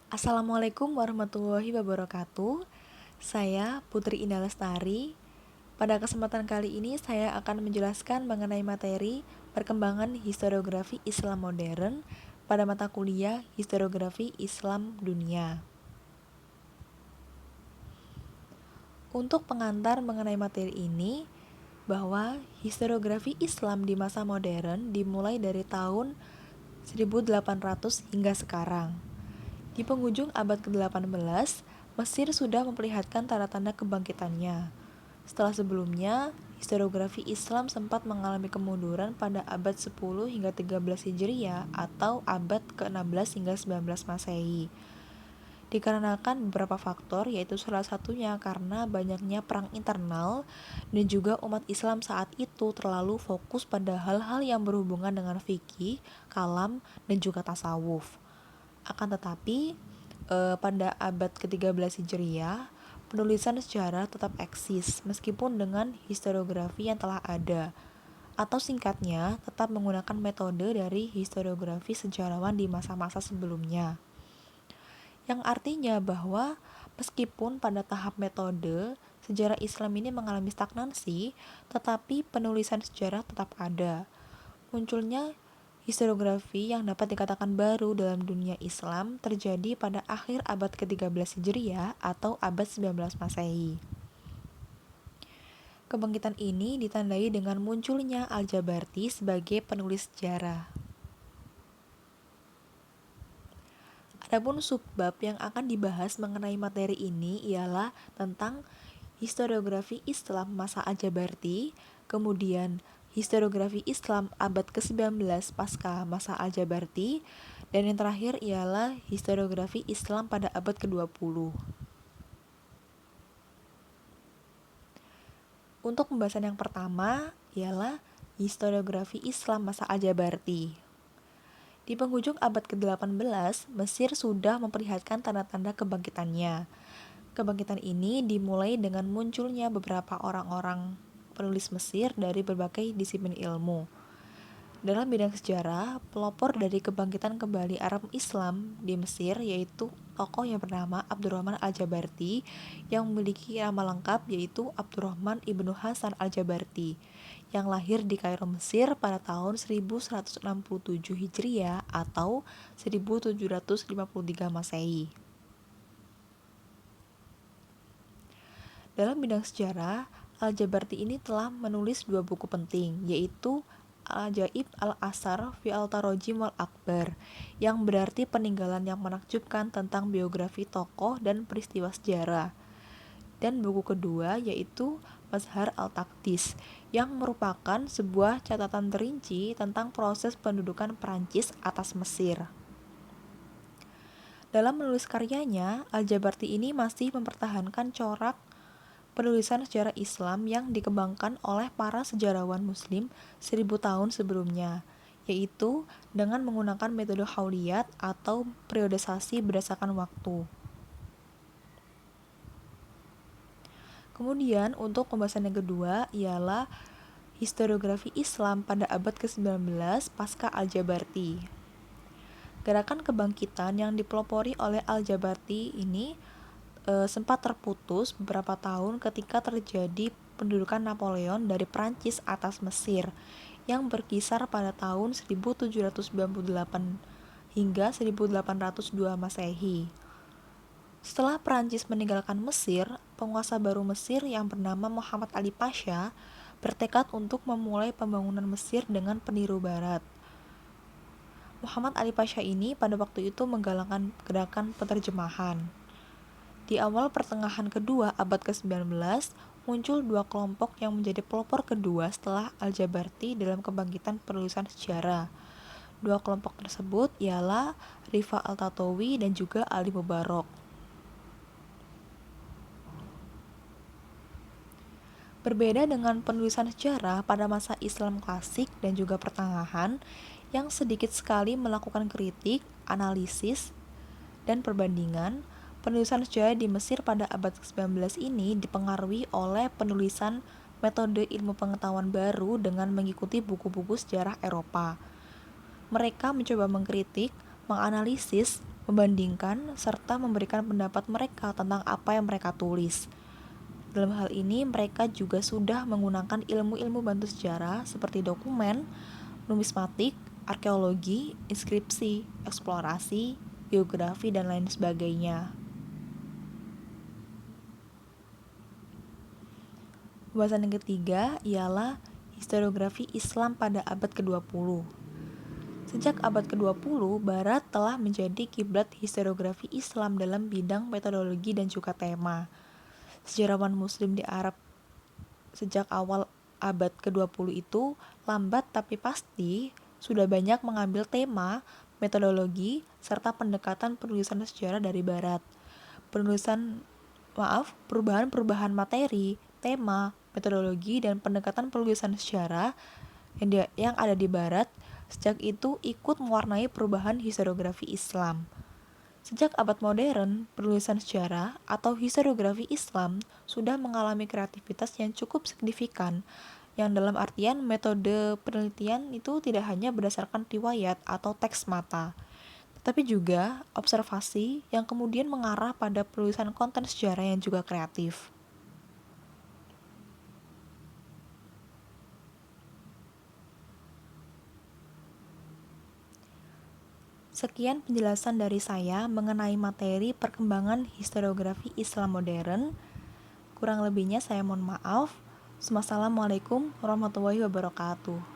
Assalamualaikum warahmatullahi wabarakatuh. Saya Putri Indah Lestari. Pada kesempatan kali ini saya akan menjelaskan mengenai materi perkembangan historiografi Islam modern pada mata kuliah Historiografi Islam Dunia. Untuk pengantar mengenai materi ini, bahwa historiografi Islam di masa modern dimulai dari tahun 1800 hingga sekarang. Di penghujung abad ke-18, Mesir sudah memperlihatkan tanda-tanda kebangkitannya. Setelah sebelumnya, historiografi Islam sempat mengalami kemunduran pada abad 10 hingga 13 Hijriah atau abad ke-16 hingga 19 Masehi. Dikarenakan beberapa faktor, yaitu salah satunya karena banyaknya perang internal dan juga umat Islam saat itu terlalu fokus pada hal-hal yang berhubungan dengan fikih, kalam, dan juga tasawuf. Akan tetapi, pada abad ke-13 Hijriah, penulisan sejarah tetap eksis meskipun dengan historiografi yang telah ada, atau singkatnya, tetap menggunakan metode dari historiografi sejarawan di masa-masa sebelumnya. Yang artinya bahwa meskipun pada tahap metode, sejarah Islam ini mengalami stagnansi, tetapi penulisan sejarah tetap ada. Munculnya historiografi yang dapat dikatakan baru dalam dunia Islam terjadi pada akhir abad ke-13 Hijriah atau abad 19 Masehi. Kebangkitan ini ditandai dengan munculnya Al-Jabarti sebagai penulis sejarah. Adapun subbab yang akan dibahas mengenai materi ini ialah tentang historiografi Islam masa Al-Jabarti, kemudian historiografi Islam abad ke-19 pasca masa Al-Jabarti, dan yang terakhir ialah historiografi Islam pada abad ke-20. Untuk pembahasan yang pertama ialah historiografi Islam masa Al-Jabarti. Di penghujung abad ke-18, Mesir sudah memperlihatkan tanda-tanda kebangkitannya. Kebangkitan ini dimulai dengan munculnya beberapa orang-orang penulis Mesir dari berbagai disiplin ilmu. Dalam bidang sejarah, pelopor dari kebangkitan kembali Arab Islam di Mesir yaitu tokoh yang bernama Abdurrahman Al-Jabarti yang memiliki nama lengkap yaitu Abdurrahman Ibnu Hasan Al-Jabarti yang lahir di Kairo, Mesir pada tahun 1167 Hijriah atau 1753 Masehi. Dalam bidang sejarah, Al-Jabarti ini telah menulis dua buku penting, yaitu Al-Ajaib Al-Asar fi Al-Tarojim Wal-Akbar, yang berarti peninggalan yang menakjubkan tentang biografi tokoh dan peristiwa sejarah. Dan buku kedua yaitu Mazhar Al-Taqdis, yang merupakan sebuah catatan terinci tentang proses pendudukan Perancis atas Mesir. Dalam menulis karyanya, Al-Jabarti ini masih mempertahankan corak penulisan sejarah Islam yang dikembangkan oleh para sejarawan Muslim 1000 tahun sebelumnya, yaitu dengan menggunakan metode Hauliyat atau periodisasi berdasarkan waktu. Kemudian untuk pembahasan yang kedua ialah historiografi Islam pada abad ke-19 pasca Al-Jabarti. Gerakan kebangkitan yang dipelopori oleh Al-Jabarti ini sempat terputus beberapa tahun ketika terjadi pendudukan Napoleon dari Prancis atas Mesir yang berkisar pada tahun 1798 hingga 1802 Masehi. Setelah Prancis meninggalkan Mesir, penguasa baru Mesir yang bernama Muhammad Ali Pasha bertekad untuk memulai pembangunan Mesir dengan peniru barat. Muhammad Ali Pasha ini pada waktu itu menggalakkan gerakan penerjemahan. Di awal pertengahan kedua abad ke-19, muncul dua kelompok yang menjadi pelopor kedua setelah Al-Jabarti dalam kebangkitan penulisan sejarah. Dua kelompok tersebut ialah Rifa Al-Tatawi dan juga Ali Mubarok. Berbeda dengan penulisan sejarah pada masa Islam klasik dan juga pertengahan yang sedikit sekali melakukan kritik, analisis, dan perbandingan, penulisan sejarah di Mesir pada abad ke-19 ini dipengaruhi oleh penulisan metode ilmu pengetahuan baru dengan mengikuti buku-buku sejarah Eropa. Mereka mencoba mengkritik, menganalisis, membandingkan, serta memberikan pendapat mereka tentang apa yang mereka tulis. Dalam hal ini, mereka juga sudah menggunakan ilmu-ilmu bantu sejarah seperti dokumen, numismatik, arkeologi, inskripsi, eksplorasi, geografi, dan lain sebagainya. Pembahasan yang ketiga ialah historiografi Islam pada abad ke-20. Sejak abad ke-20, Barat telah menjadi kiblat historiografi Islam dalam bidang metodologi dan juga tema. Sejarawan Muslim di Arab sejak awal abad ke-20 itu lambat tapi pasti sudah banyak mengambil tema, metodologi, serta pendekatan penulisan sejarah dari Barat. Perubahan-perubahan materi, tema, metodologi, dan pendekatan penulisan sejarah yang ada di Barat sejak itu ikut mewarnai perubahan historiografi Islam. Sejak abad modern, penulisan sejarah atau historiografi Islam sudah mengalami kreativitas yang cukup signifikan, yang dalam artian metode penelitian itu tidak hanya berdasarkan riwayat atau teks mata, tetapi juga observasi yang kemudian mengarah pada penulisan konten sejarah yang juga kreatif. Sekian penjelasan dari saya mengenai materi perkembangan historiografi Islam modern. Kurang lebihnya saya mohon maaf. Wassalamualaikum warahmatullahi wabarakatuh.